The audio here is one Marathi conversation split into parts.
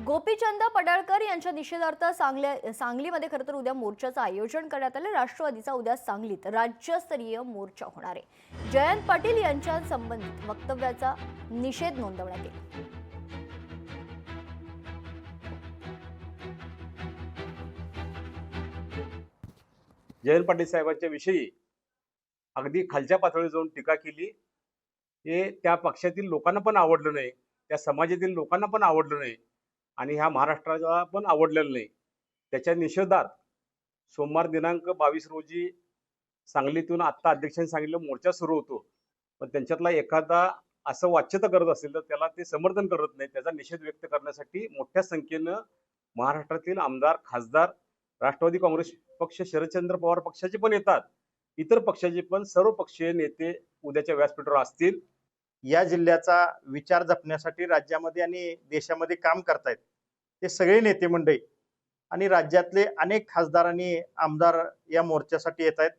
गोपीचंद पडळकर यांच्या निषेधार्थ सांगलीमध्ये खरं तर उद्या मोर्चाचं आयोजन करण्यात आलं। राष्ट्रवादीचा उद्या सांगलीत राज्यस्तरीय मोर्चा होणार आहे। जयंत पाटील यांच्या संबंधित वक्तव्याचा निषेध नोंदवण्यात येईल। जयंत पाटील साहेबांच्या विषयी अगदी खालच्या पातळीवर जाऊन टीका केली। हे त्या पक्षातील लोकांना पण आवडलं नाही, त्या समाजातील लोकांना पण आवडलं नाही आणि ह्या महाराष्ट्राला पण आवडलेलं नाही। त्याच्या निषेधात सोमवार दिनांक 22 रोजी सांगलीतून आत्ता अध्यक्षांनी सांगितलं मोर्चा सुरू होतो। पण त्यांच्यातला एखादा असं वाच्यता करत असेल तर त्याला ते समर्थन करत नाही। त्याचा निषेध व्यक्त करण्यासाठी मोठ्या संख्येनं महाराष्ट्रातील आमदार, खासदार, राष्ट्रवादी काँग्रेस पक्ष, शरदचंद्र पवार पक्षाचे पण येतात, इतर पक्षाचे पण सर्व पक्षीय नेते उद्याच्या व्यासपीठावर असतील। या जिल्ह्याचा विचार जपण्यासाठी राज्यामध्ये आणि देशामध्ये काम करतायत ते सगळे नेते मंडळी आणि राज्यातले अनेक खासदार आणि आमदार या मोर्चासाठी येत आहेत।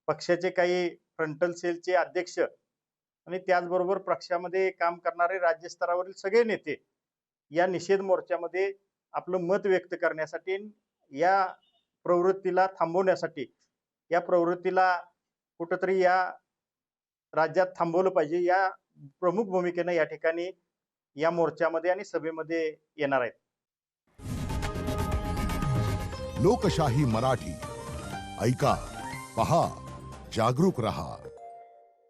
पक्षाचे काही फ्रंटल सेलचे अध्यक्ष आणि त्याचबरोबर पक्षामध्ये काम करणारे राज्यस्तरावरील सगळे नेते या निषेध मोर्चामध्ये आपलं मत व्यक्त करण्यासाठी, या प्रवृत्तीला थांबवण्यासाठी, या प्रवृत्तीला कुठंतरी या राज्यात थांबवलं पाहिजे, या प्रमुख भूमिकेने या ठिकाणी या मोर्चामध्ये आणि सभेमध्ये येणार आहेत। लोकशाही मराठी ऐका, पहा, जागरूक रहा।